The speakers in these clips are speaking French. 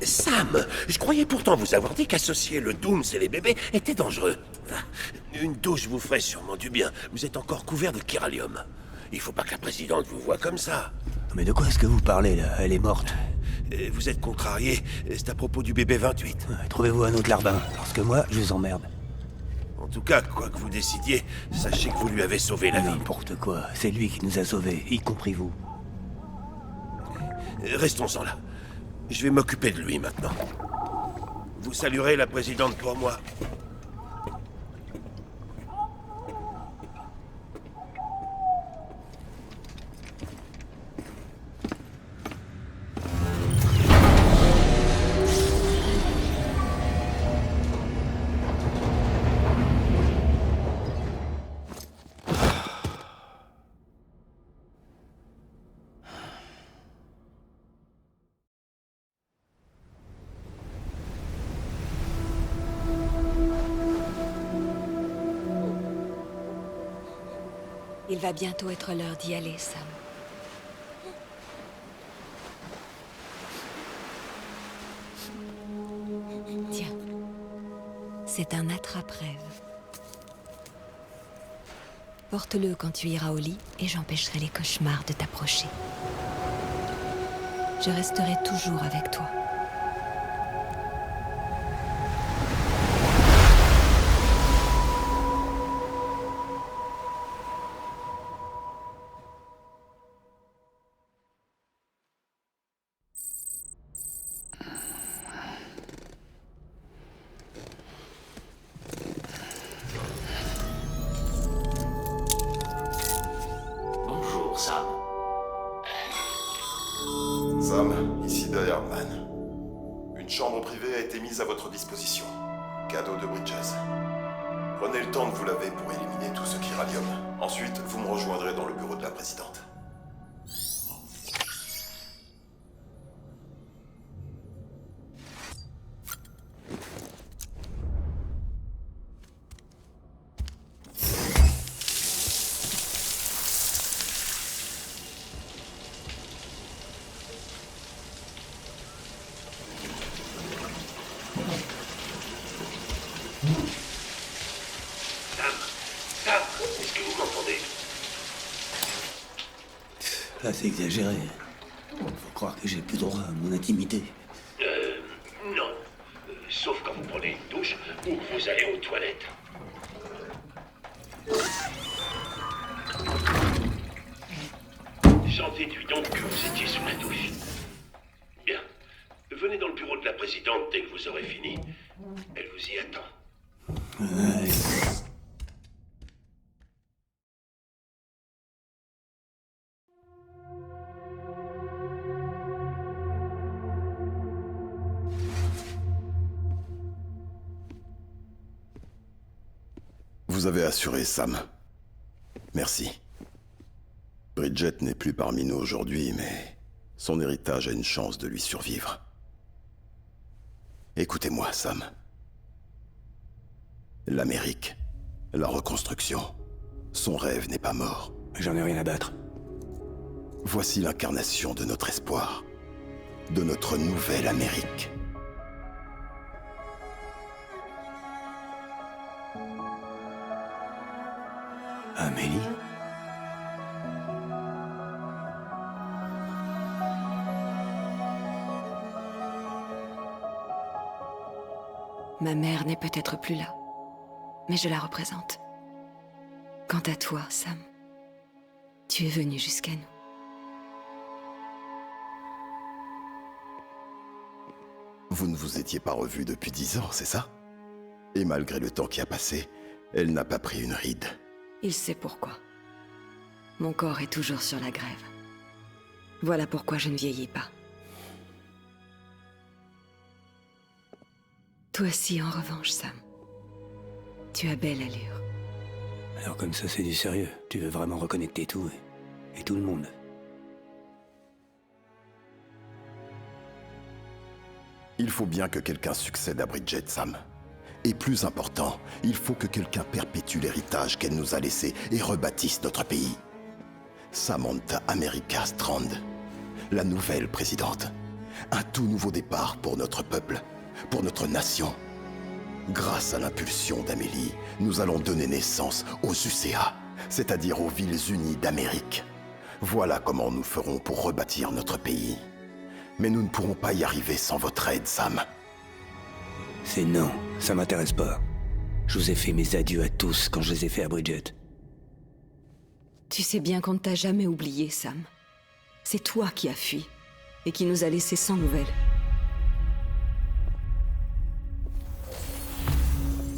Sam, je croyais pourtant vous avoir dit qu'associer le Dooms et les bébés était dangereux. Une douche vous ferait sûrement du bien. Vous êtes encore couvert de chiralium. Il faut pas que la présidente vous voie comme ça. Mais de quoi est-ce que vous parlez, là? Elle est morte. Vous êtes contrarié. C'est à propos du bébé 28. Trouvez-vous un autre larbin, parce que moi, je les emmerde. En tout cas, quoi que vous décidiez, sachez que vous lui avez sauvé la vie. N'importe quoi. C'est lui qui nous a sauvés, y compris vous. Restons-en là. Je vais m'occuper de lui maintenant. Vous saluerez la présidente pour moi. Il va bientôt être l'heure d'y aller, Sam. Tiens. C'est un attrape-rêve. Porte-le quand tu iras au lit et j'empêcherai les cauchemars de t'approcher. Je resterai toujours avec toi. Bonjour, Sam. Sam, ici Diamond. Une chambre privée a été mise à votre disposition. Cadeau de Bridges. Prenez le temps de vous laver pour éliminer tout ce chiralium. Ensuite, vous me rejoindrez dans le bureau de la présidente. Sam, est-ce que vous m'entendez? Là, c'est exagéré. Faut croire que j'ai plus droit à mon intimité. Non. Sauf quand vous prenez une douche ou que vous allez aux toilettes. J'en déduis donc que vous étiez sous la douche. Bien. Venez dans le bureau de la présidente dès que vous aurez fini. Elle vous y attend. Ouais. Vous avez assuré, Sam. Merci. Bridget n'est plus parmi nous aujourd'hui, mais son héritage a une chance de lui survivre. Écoutez-moi, Sam. L'Amérique, la reconstruction, son rêve n'est pas mort. J'en ai rien à battre. Voici l'incarnation de notre espoir, de notre nouvelle Amérique. Amélie? Ma mère n'est peut-être plus là, mais je la représente. Quant à toi, Sam, tu es venu jusqu'à nous. Vous ne vous étiez pas revus depuis 10 ans, c'est ça? Et malgré le temps qui a passé, elle n'a pas pris une ride. Il sait pourquoi. Mon corps est toujours sur la grève. Voilà pourquoi je ne vieillis pas. Toi aussi, en revanche, Sam. Tu as belle allure. Alors comme ça, c'est du sérieux. Tu veux vraiment reconnecter tout et tout le monde. Il faut bien que quelqu'un succède à Bridget, Sam. Et plus important, il faut que quelqu'un perpétue l'héritage qu'elle nous a laissé et rebâtisse notre pays. Samantha America Strand, la nouvelle présidente. Un tout nouveau départ pour notre peuple, pour notre nation. Grâce à l'impulsion d'Amélie, nous allons donner naissance aux UCA, c'est-à-dire aux Villes Unies d'Amérique. Voilà comment nous ferons pour rebâtir notre pays. Mais nous ne pourrons pas y arriver sans votre aide, Sam. C'est non, ça m'intéresse pas. Je vous ai fait mes adieux à tous quand je les ai fait à Bridget. Tu sais bien qu'on ne t'a jamais oublié, Sam. C'est toi qui as fui, et qui nous a laissés sans nouvelles.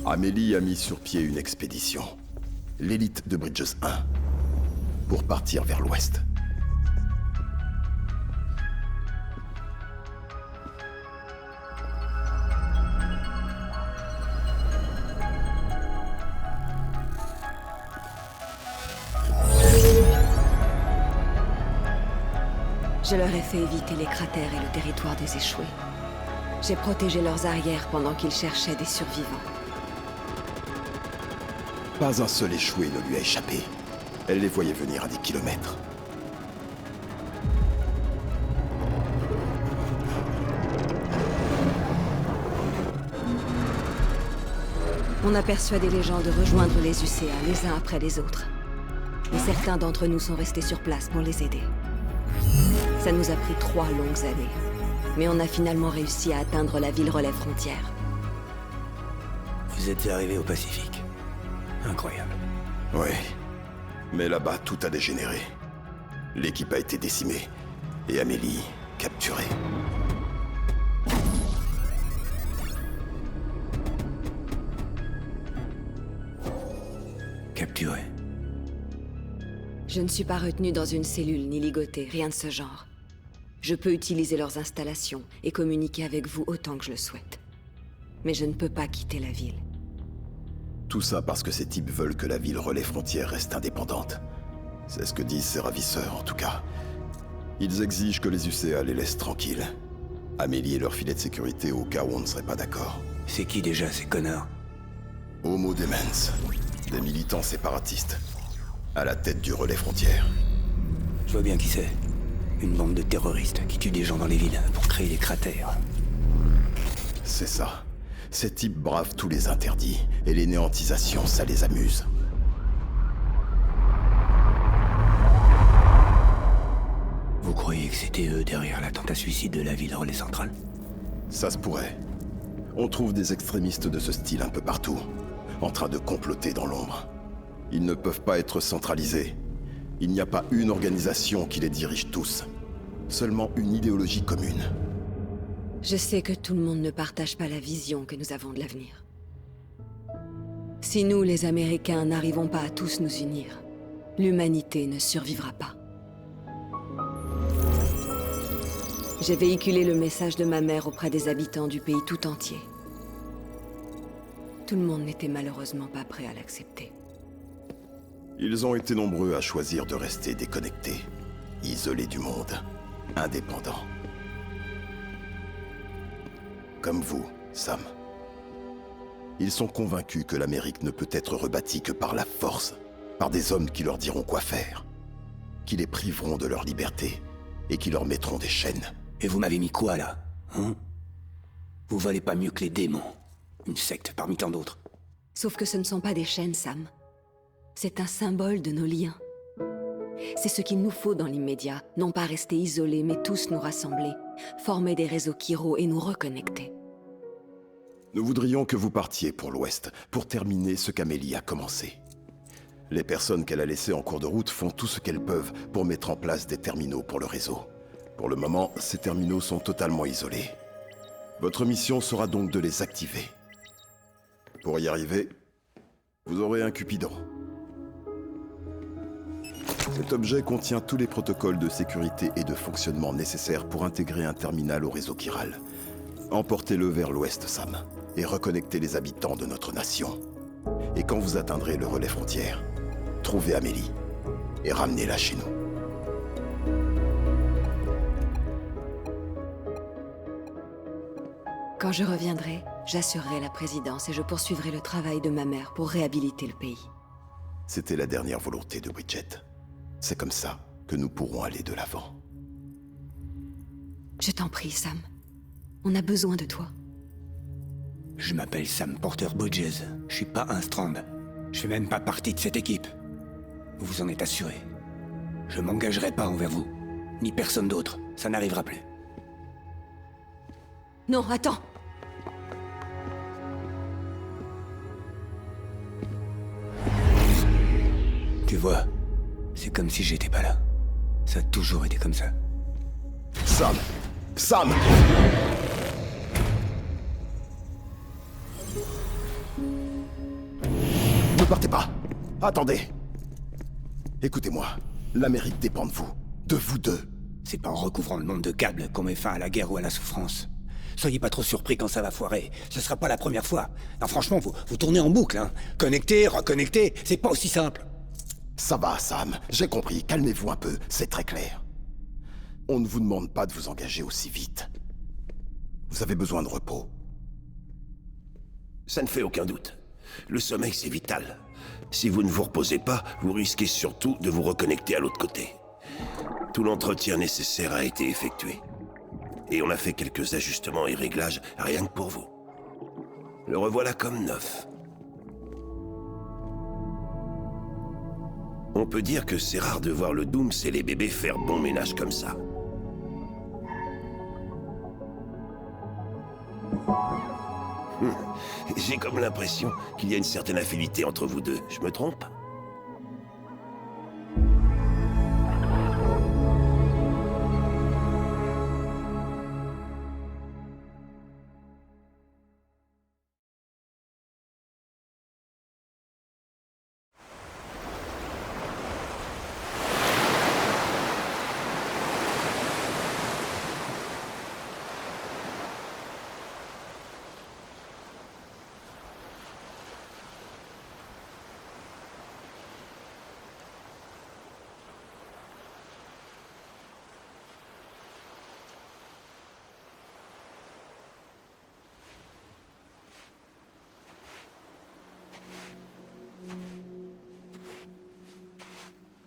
Amélie a mis sur pied une expédition, l'élite de Bridges 1, pour partir vers l'ouest. Je leur ai fait éviter les cratères et le territoire des échoués. J'ai protégé leurs arrières pendant qu'ils cherchaient des survivants. Pas un seul échoué ne lui a échappé. Elle les voyait venir à des kilomètres. On a persuadé les gens de rejoindre les UCA les uns après les autres. Et certains d'entre nous sont restés sur place pour les aider. Ça nous a pris 3 longues années. Mais on a finalement réussi à atteindre la ville relais frontière. Vous êtes arrivé au Pacifique. Incroyable. Oui. Mais là-bas, tout a dégénéré. L'équipe a été décimée. Et Amélie, capturée. Capturé. Je ne suis pas retenue dans une cellule ni ligotée, rien de ce genre. Je peux utiliser leurs installations et communiquer avec vous autant que je le souhaite. Mais je ne peux pas quitter la ville. Tout ça parce que ces types veulent que la ville relais frontière reste indépendante. C'est ce que disent ces ravisseurs, en tout cas. Ils exigent que les UCA les laissent tranquilles. Amélie et leur filet de sécurité au cas où on ne serait pas d'accord. C'est qui déjà, ces connards? Homo Demens, des militants séparatistes, à la tête du relais frontière. Je vois bien qui c'est. Une bande de terroristes qui tuent des gens dans les villes pour créer des cratères. C'est ça. Ces types bravent tous les interdits, et les néantisations, ça les amuse. Vous croyez que c'était eux derrière l'attentat suicide de la ville relais centrale? Ça se pourrait. On trouve des extrémistes de ce style un peu partout, en train de comploter dans l'ombre. Ils ne peuvent pas être centralisés. Il n'y a pas une organisation qui les dirige tous. Seulement une idéologie commune. Je sais que tout le monde ne partage pas la vision que nous avons de l'avenir. Si nous, les Américains, n'arrivons pas à tous nous unir, l'humanité ne survivra pas. J'ai véhiculé le message de ma mère auprès des habitants du pays tout entier. Tout le monde n'était malheureusement pas prêt à l'accepter. Ils ont été nombreux à choisir de rester déconnectés, isolés du monde, indépendants. Comme vous, Sam. Ils sont convaincus que l'Amérique ne peut être rebâtie que par la force, par des hommes qui leur diront quoi faire, qui les priveront de leur liberté et qui leur mettront des chaînes. Et vous m'avez mis quoi, là? Hein? Vous valez pas mieux que les démons. Une secte parmi tant d'autres. Sauf que ce ne sont pas des chaînes, Sam. C'est un symbole de nos liens. C'est ce qu'il nous faut dans l'immédiat, non pas rester isolés, mais tous nous rassembler, former des réseaux chiro et nous reconnecter. Nous voudrions que vous partiez pour l'Ouest, pour terminer ce qu'Amélie a commencé. Les personnes qu'elle a laissées en cours de route font tout ce qu'elles peuvent pour mettre en place des terminaux pour le réseau. Pour le moment, ces terminaux sont totalement isolés. Votre mission sera donc de les activer. Pour y arriver, vous aurez un Cupidon. Cet objet contient tous les protocoles de sécurité et de fonctionnement nécessaires pour intégrer un terminal au réseau chiral. Emportez-le vers l'ouest, Sam, et reconnectez les habitants de notre nation. Et quand vous atteindrez le relais frontière, trouvez Amélie et ramenez-la chez nous. Quand je reviendrai, j'assurerai la présidence et je poursuivrai le travail de ma mère pour réhabiliter le pays. C'était la dernière volonté de Bridget. C'est comme ça que nous pourrons aller de l'avant. Je t'en prie, Sam. On a besoin de toi. Je m'appelle Sam Porter Bridges. Je suis pas un Strand. Je fais même pas partie de cette équipe. Vous vous en êtes assuré. Je m'engagerai pas envers vous. Ni personne d'autre. Ça n'arrivera plus. Non, attends. Tu vois, c'est comme si j'étais pas là. Ça a toujours été comme ça. Sam! Sam! Ne partez pas! Attendez! Écoutez-moi, l'Amérique dépend de vous. De vous deux. C'est pas en recouvrant le monde de câbles qu'on met fin à la guerre ou à la souffrance. Soyez pas trop surpris quand ça va foirer. Ce sera pas la première fois. Non, franchement, vous tournez en boucle, hein. Connecter, reconnecter, c'est pas aussi simple. Ça va, Sam. J'ai compris. Calmez-vous un peu. C'est très clair. On ne vous demande pas de vous engager aussi vite. Vous avez besoin de repos. Ça ne fait aucun doute. Le sommeil, c'est vital. Si vous ne vous reposez pas, vous risquez surtout de vous reconnecter à l'autre côté. Tout l'entretien nécessaire a été effectué. Et on a fait quelques ajustements et réglages rien que pour vous. Le revoilà comme neuf. On peut dire que c'est rare de voir le Dooms et les bébés faire bon ménage comme ça. J'ai comme l'impression qu'il y a une certaine affinité entre vous deux. Je me trompe ?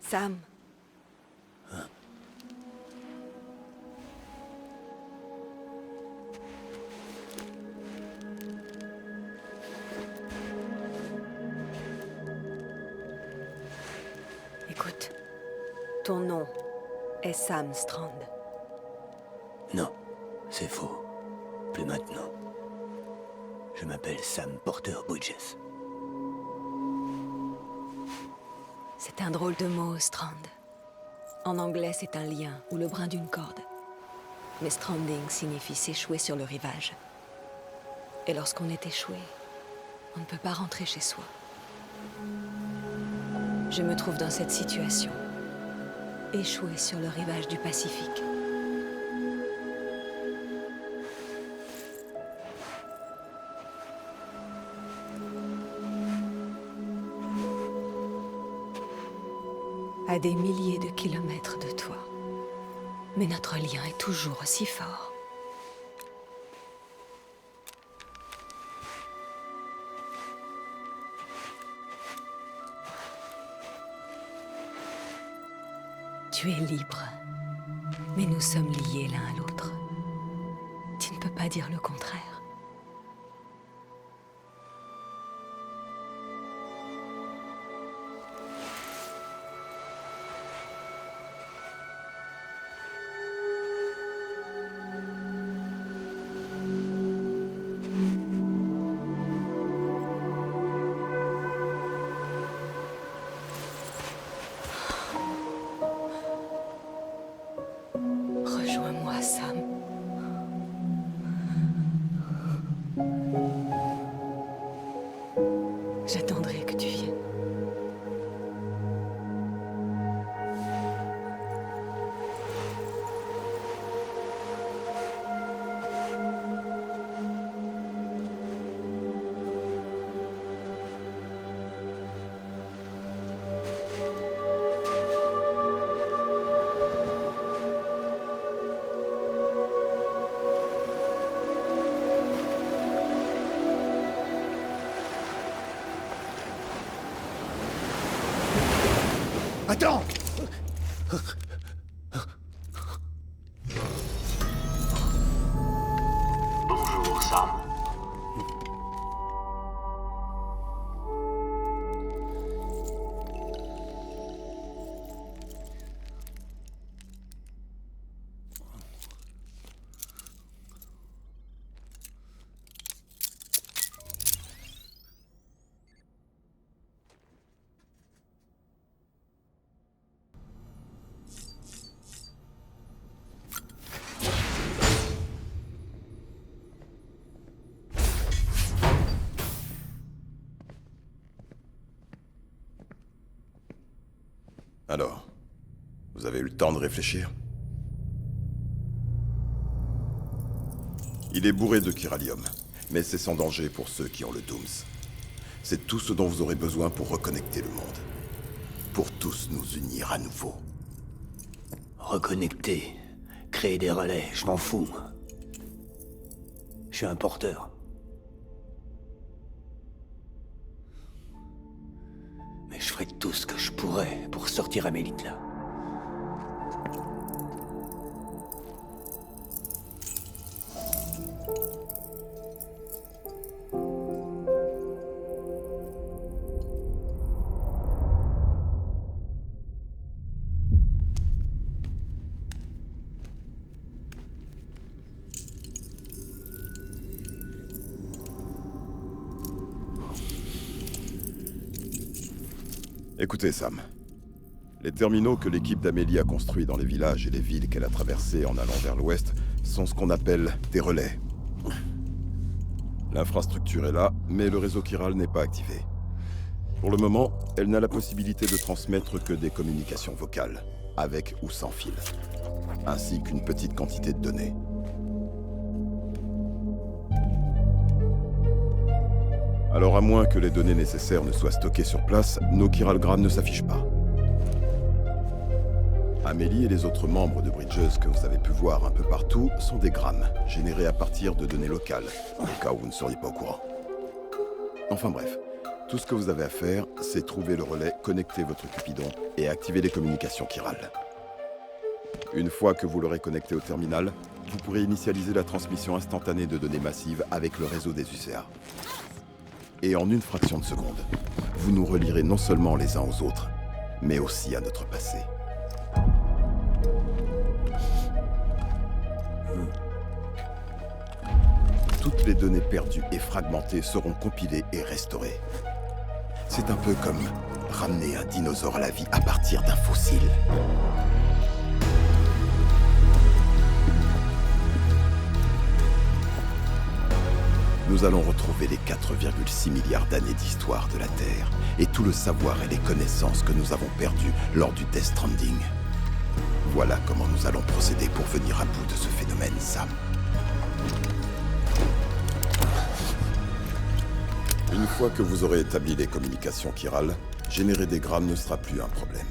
Sam. Écoute, ton nom est Sam Strand. Non, c'est faux. Plus maintenant. Je m'appelle Sam Porter Bridges. C'est un drôle de mot, Strand. En anglais, c'est un lien ou le brin d'une corde. Mais stranding signifie s'échouer sur le rivage. Et lorsqu'on est échoué, on ne peut pas rentrer chez soi. Je me trouve dans cette situation. Échoué sur le rivage du Pacifique. À des milliers de kilomètres de toi. Mais notre lien est toujours aussi fort. Tu es libre, mais nous sommes liés l'un à l'autre. Tu ne peux pas dire le contraire. Rejoins-moi, Sam. J'attendrai que tu viennes. Attends! Alors, vous avez eu le temps de réfléchir? Il est bourré de chiralium, mais c'est sans danger pour ceux qui ont le Dooms. C'est tout ce dont vous aurez besoin pour reconnecter le monde. Pour tous nous unir à nouveau. Reconnecter, créer des relais, je m'en fous. Je suis un porteur. Mais je ferai tout ce que je pourrais pour sortir Amélie de là. Écoutez, Sam. Les terminaux que l'équipe d'Amélie a construits dans les villages et les villes qu'elle a traversés en allant vers l'ouest sont ce qu'on appelle des relais. L'infrastructure est là, mais le réseau chiral n'est pas activé. Pour le moment, elle n'a la possibilité de transmettre que des communications vocales, avec ou sans fil, ainsi qu'une petite quantité de données. Alors à moins que les données nécessaires ne soient stockées sur place, nos chiralgrammes ne s'affichent pas. Amélie et les autres membres de Bridges que vous avez pu voir un peu partout sont des grammes, générés à partir de données locales, au cas où vous ne seriez pas au courant. Enfin bref, tout ce que vous avez à faire, c'est trouver le relais, connecter votre Cupidon et activer les communications chirales. Une fois que vous l'aurez connecté au terminal, vous pourrez initialiser la transmission instantanée de données massives avec le réseau des UCA. Et en une fraction de seconde, vous nous relierez non seulement les uns aux autres, mais aussi à notre passé. Toutes les données perdues et fragmentées seront compilées et restaurées. C'est un peu comme ramener un dinosaure à la vie à partir d'un fossile. Nous allons retrouver les 4,6 milliards d'années d'histoire de la Terre et tout le savoir et les connaissances que nous avons perdus lors du Death Stranding. Voilà comment nous allons procéder pour venir à bout de ce phénomène, Sam. Une fois que vous aurez établi les communications chirales, générer des grammes ne sera plus un problème.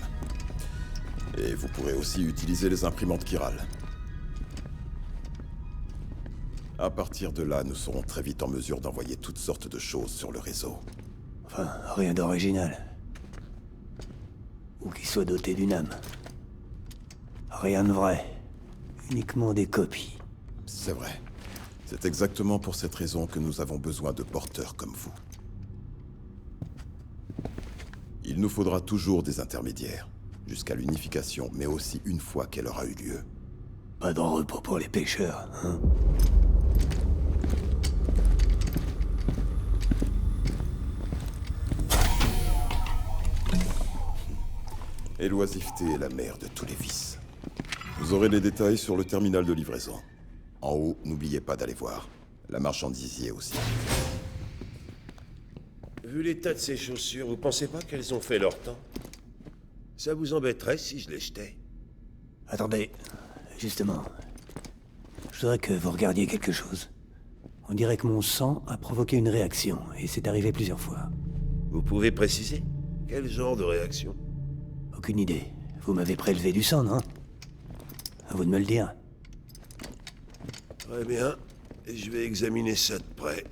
Et vous pourrez aussi utiliser les imprimantes chirales. À partir de là, nous serons très vite en mesure d'envoyer toutes sortes de choses sur le réseau. Enfin, rien d'original. Ou qui soit doté d'une âme. Rien de vrai. Uniquement des copies. C'est vrai. C'est exactement pour cette raison que nous avons besoin de porteurs comme vous. Il nous faudra toujours des intermédiaires, jusqu'à l'unification, mais aussi une fois qu'elle aura eu lieu. Pas de repos pour les pêcheurs, hein? Et l'oisiveté est la mère de tous les vices. Vous aurez les détails sur le terminal de livraison. En haut, n'oubliez pas d'aller voir. La marchandise y est aussi. Vu l'état de ces chaussures, vous pensez pas qu'elles ont fait leur temps? Ça vous embêterait si je les jetais? Attendez, justement. Je voudrais que vous regardiez quelque chose. On dirait que mon sang a provoqué une réaction, et c'est arrivé plusieurs fois. Vous pouvez préciser? Quel genre de réaction? Aucune idée. Vous m'avez prélevé du sang, non? À vous de me le dire. Très bien. Je vais examiner ça de près.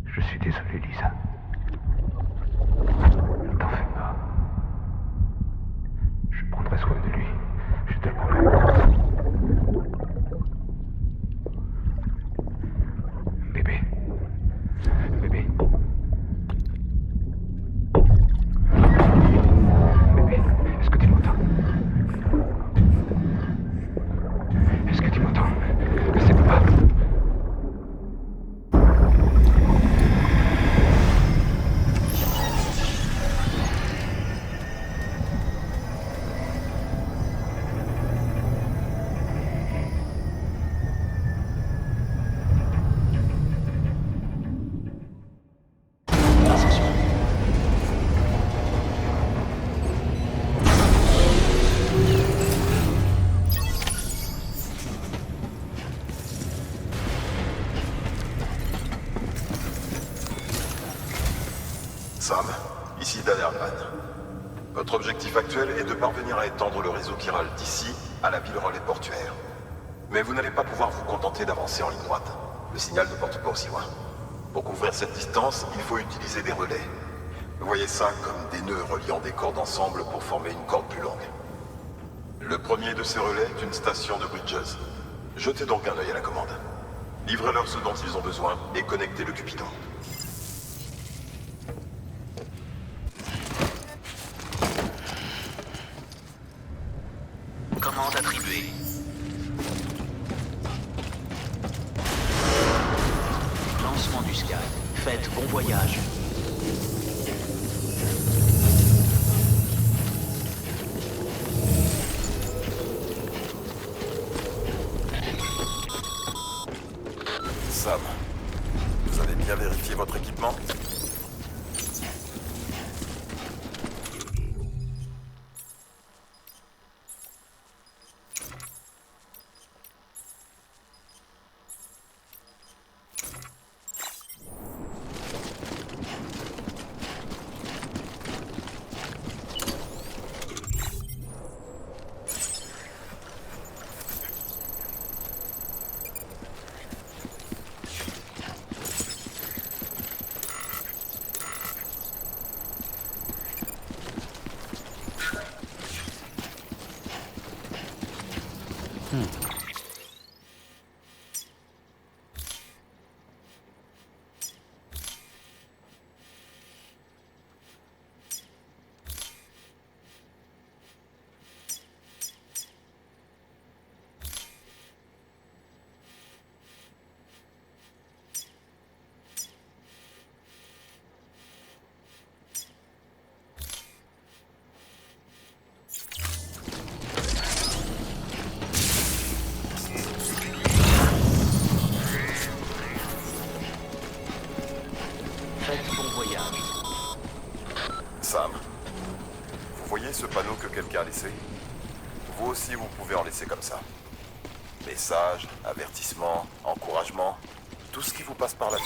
Je suis désolé, Lisa. Ne t'en fais pas. Je prendrai soin de lui. Je te le promets. Sam, ici Dan Hardman. Votre objectif actuel est de parvenir à étendre le réseau chiral d'ici à la ville relais portuaire. Mais vous n'allez pas pouvoir vous contenter d'avancer en ligne droite. Le signal ne porte pas aussi loin. Pour couvrir cette distance, il faut utiliser des relais. Voyez ça comme des nœuds reliant des cordes ensemble pour former une corde plus longue. Le premier de ces relais est une station de Bridges. Jetez donc un œil à la commande. Livrez-leur ce dont ils ont besoin et connectez le Cupidon. Commande attribuée. Lancement du Sky. Faites bon voyage. Sam, vous avez bien vérifié votre équipement? Sam, vous voyez ce panneau que quelqu'un a laissé? Vous aussi, vous pouvez en laisser comme ça. Messages, avertissements, encouragements, tout ce qui vous passe par la tête.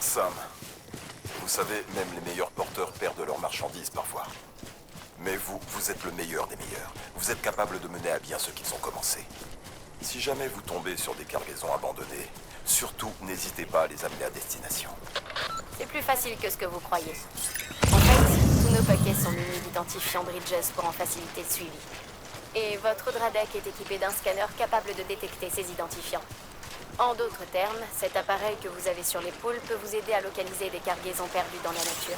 Sam, vous savez, même les meilleurs porteurs perdent leurs marchandises parfois. Mais vous, vous êtes le meilleur des meilleurs. Vous êtes capable de mener à bien ce qu'ils ont commencé. Si jamais vous tombez sur des cargaisons abandonnées, surtout n'hésitez pas à les amener à destination. C'est plus facile que ce que vous croyez. En fait, tous nos paquets sont munis d'identifiants Bridges pour en faciliter le suivi. Et votre Dradek est équipé d'un scanner capable de détecter ces identifiants. En d'autres termes, cet appareil que vous avez sur l'épaule peut vous aider à localiser des cargaisons perdues dans la nature.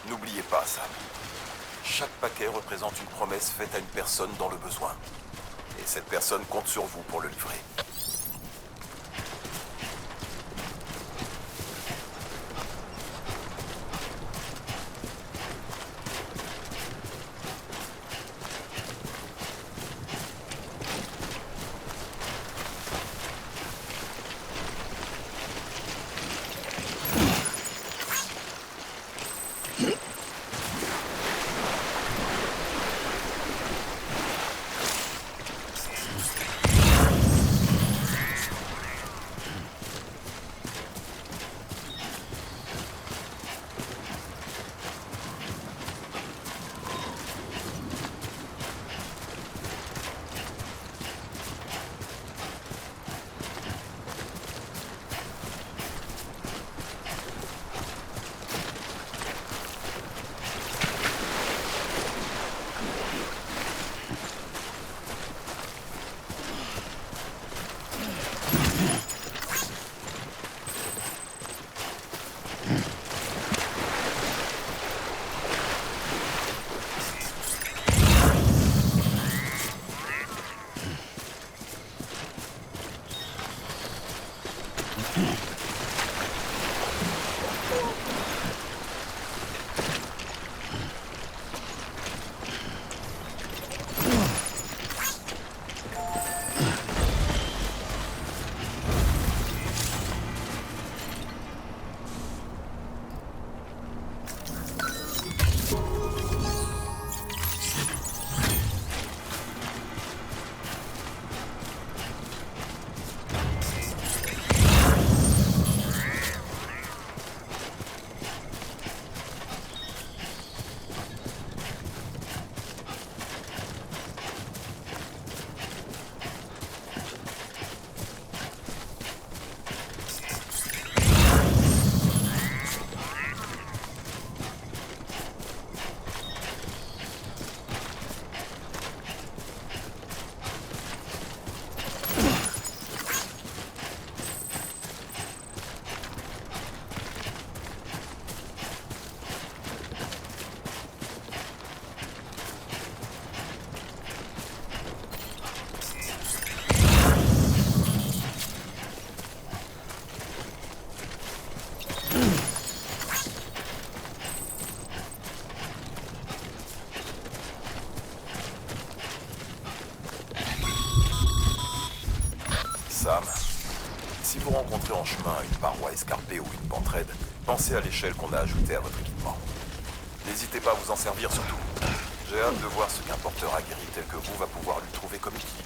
N'oubliez pas, Sam. Chaque paquet représente une promesse faite à une personne dans le besoin. Et cette personne compte sur vous pour le livrer. Sam. Si vous rencontrez en chemin une paroi escarpée ou une pente raide, pensez à l'échelle qu'on a ajoutée à votre équipement. N'hésitez pas à vous en servir surtout. J'ai hâte de voir ce qu'un porteur aguerri tel que vous va pouvoir lui trouver comme utilité.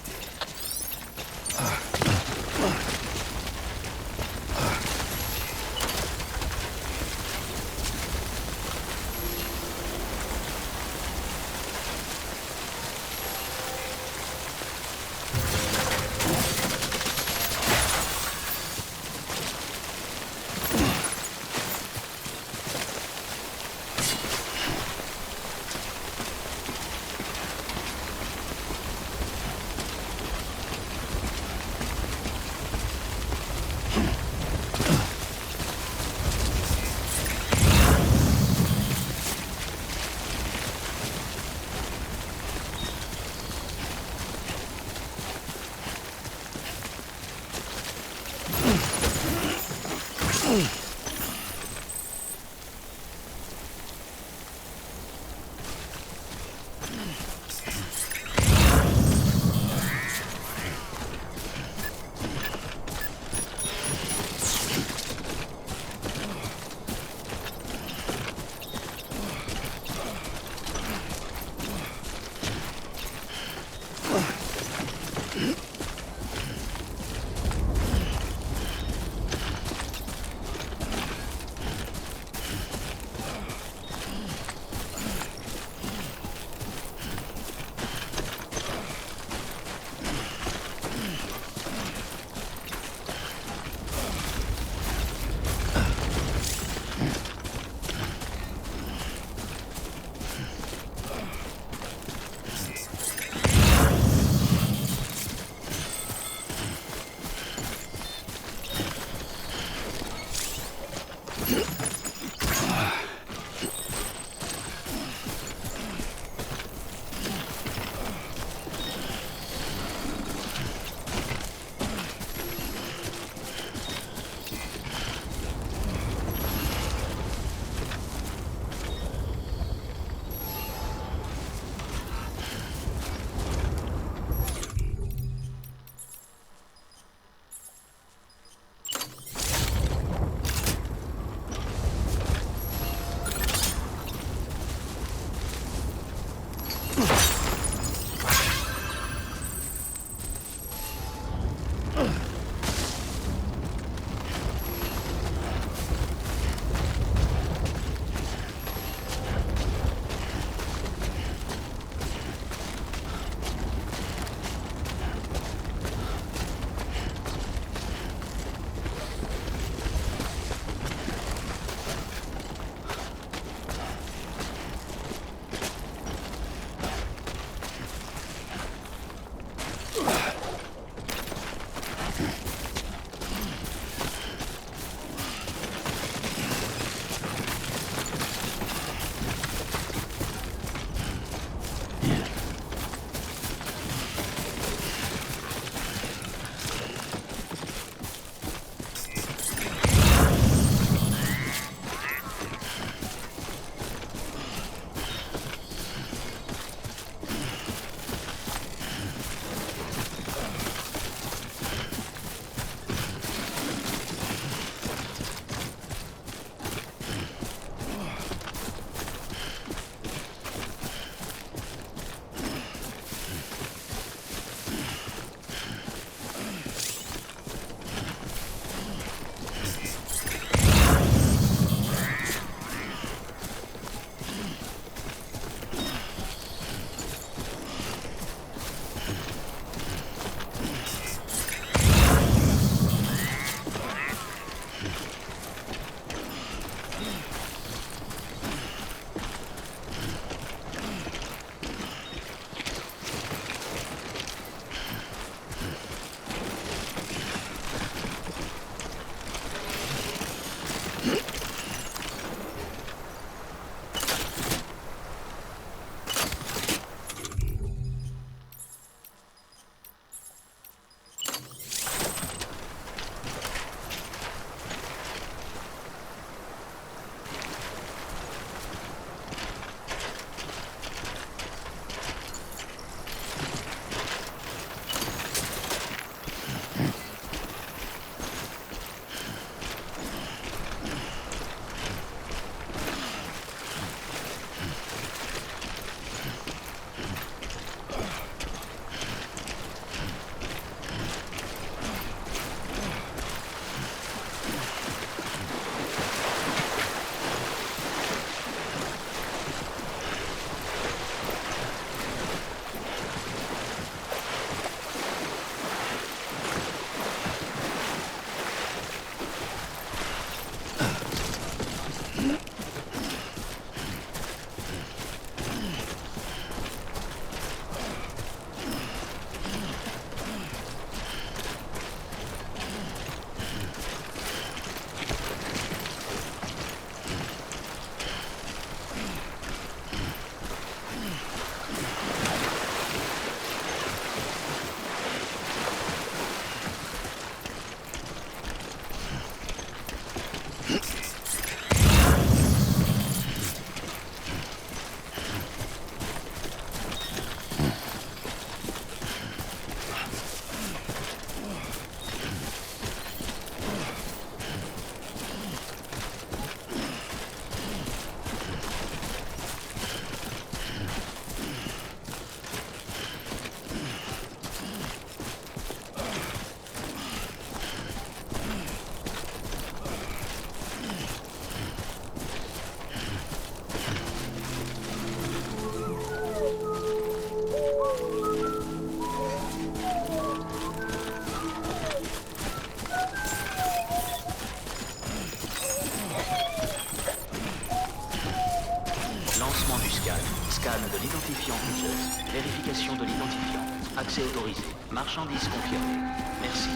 scan. Scan de l'identifiant Bridges. Vérification de l'identifiant. Accès autorisé. Marchandise confirmée. Merci.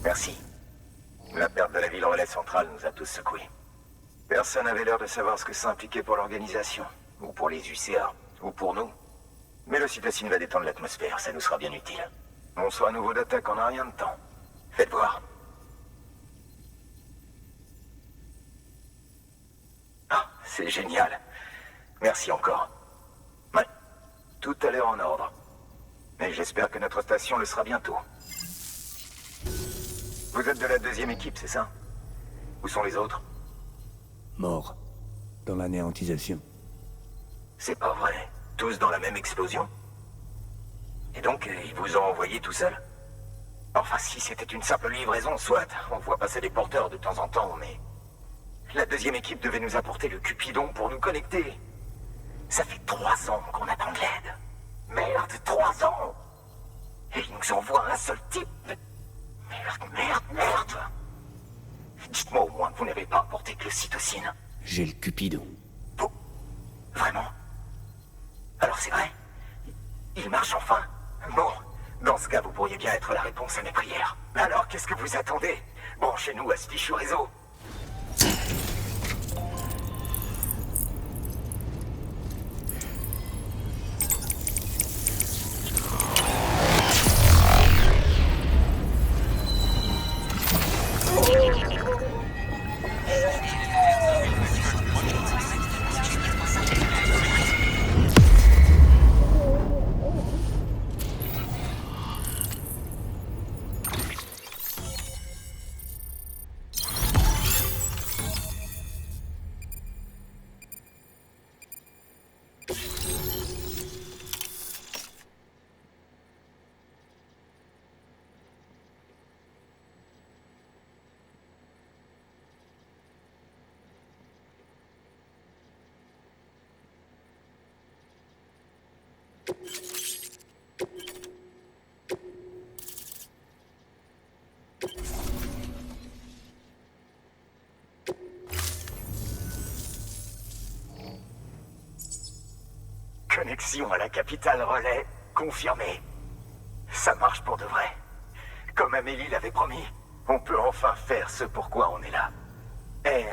Merci. La perte de la ville relais centrale nous a tous secoués. Personne n'avait l'air de savoir ce que ça impliquait pour l'organisation, ou pour les UCA, ou pour nous. Mais le cytocine va détendre l'atmosphère, ça nous sera bien utile. On soit à nouveau d'attaque en un rien de temps. Faites voir. Ah, c'est génial. Merci encore. Ouais, tout a l'air en ordre. Mais j'espère que notre station le sera bientôt. Vous êtes de la deuxième équipe, c'est ça? Où sont les autres? Mort. Dans l'anéantisation. C'est pas vrai. Tous dans la même explosion? Et donc, ils vous ont envoyé tout seul? Enfin, si c'était une simple livraison, soit. On voit passer des porteurs de temps en temps, mais... La deuxième équipe devait nous apporter le Cupidon pour nous connecter. Ça fait 3 ans qu'on attend de l'aide. Merde, 3 ans! Et ils nous envoient un seul type. Merde. Dites-moi au moins que vous n'avez pas apporté que le cytocine. J'ai le Cupidon. Vous? Vraiment? Alors c'est vrai? Il marche enfin? Bon, dans ce cas, vous pourriez bien être la réponse à mes prières. Alors qu'est-ce que vous attendez? Branchez-nous à ce fichu réseau. Connexion à la capitale relais, confirmée. Ça marche pour de vrai. Comme Amélie l'avait promis, on peut enfin faire ce pourquoi on est là. Et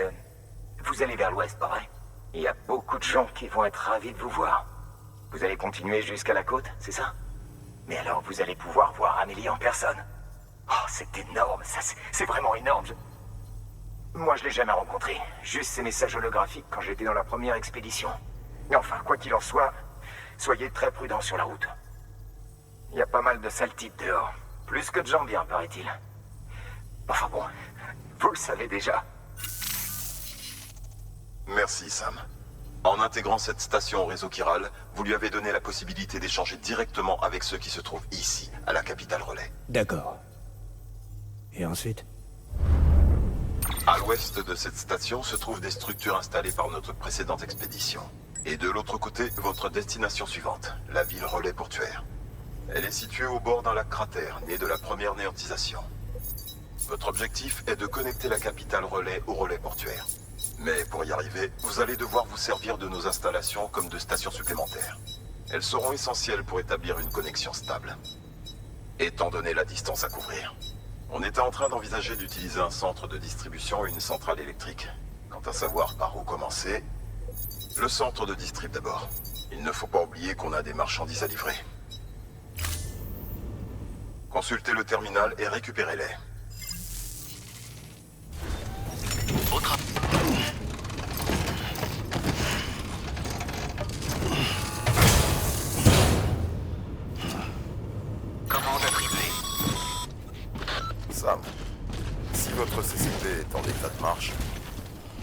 vous allez vers l'ouest, pas vrai? Il y a beaucoup de gens qui vont être ravis de vous voir. Vous allez continuer jusqu'à la côte, c'est ça? Mais alors vous allez pouvoir voir Amélie en personne. Oh, c'est énorme, ça c'est vraiment énorme. Moi je l'ai jamais rencontré, juste ces messages holographiques quand j'étais dans la première expédition. Mais enfin, quoi qu'il en soit, soyez très prudents sur la route. Il y a pas mal de sales types dehors. Plus que de gens bien, paraît-il. Enfin bon, vous le savez déjà. Merci, Sam. En intégrant cette station au réseau chiral, vous lui avez donné la possibilité d'échanger directement avec ceux qui se trouvent ici, à la capitale relais. D'accord. Et ensuite? À l'ouest de cette station se trouvent des structures installées par notre précédente expédition. Et de l'autre côté, votre destination suivante, la ville relais portuaire. Elle est située au bord d'un lac cratère, né de la première néantisation. Votre objectif est de connecter la capitale relais au relais portuaire. Mais pour y arriver, vous allez devoir vous servir de nos installations comme de stations supplémentaires. Elles seront essentielles pour établir une connexion stable. Étant donné la distance à couvrir, on était en train d'envisager d'utiliser un centre de distribution et une centrale électrique. Quant à savoir par où commencer, le centre de distrib d'abord. Il ne faut pas oublier qu'on a des marchandises à livrer. Consultez le terminal et récupérez-les. Commande attribuée. Sam, si votre CCP est en état de marche,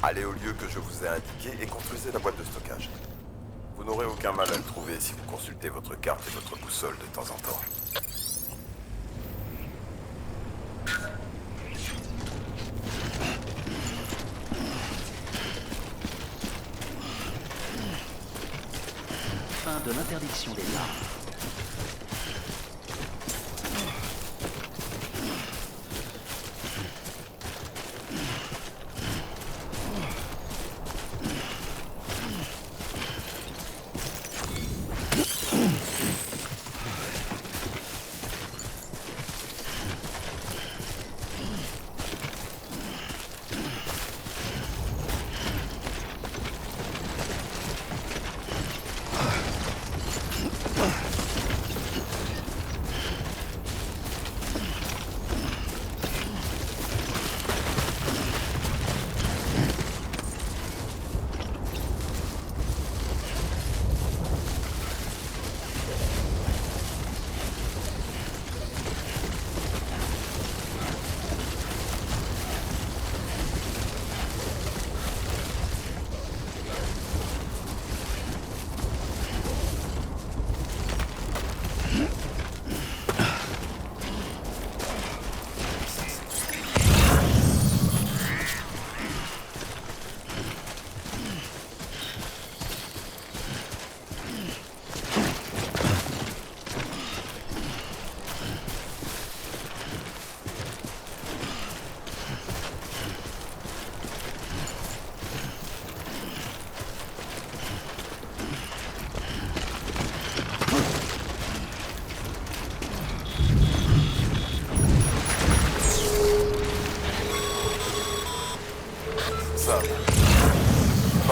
allez au lieu que je vous ai indiqué et construisez la boîte de stockage. Vous n'aurez aucun mal à le trouver si vous consultez votre carte et votre boussole de temps en temps. Fin de l'interdiction des armes.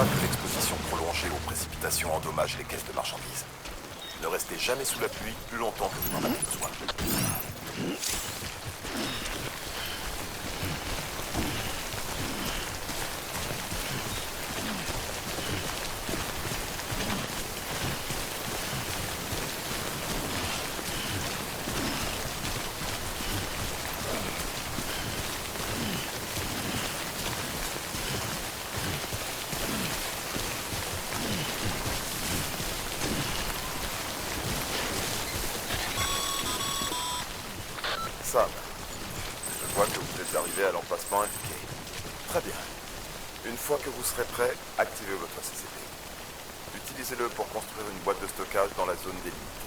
pas que l'exposition prolongée aux précipitations endommage les caisses de marchandises. Ne restez jamais sous la pluie plus longtemps que vous n'en avez besoin. Sam, je vois que vous êtes arrivé à l'emplacement indiqué. Très bien. Une fois que vous serez prêt, activez votre CCP. Utilisez-le pour construire une boîte de stockage dans la zone des limites.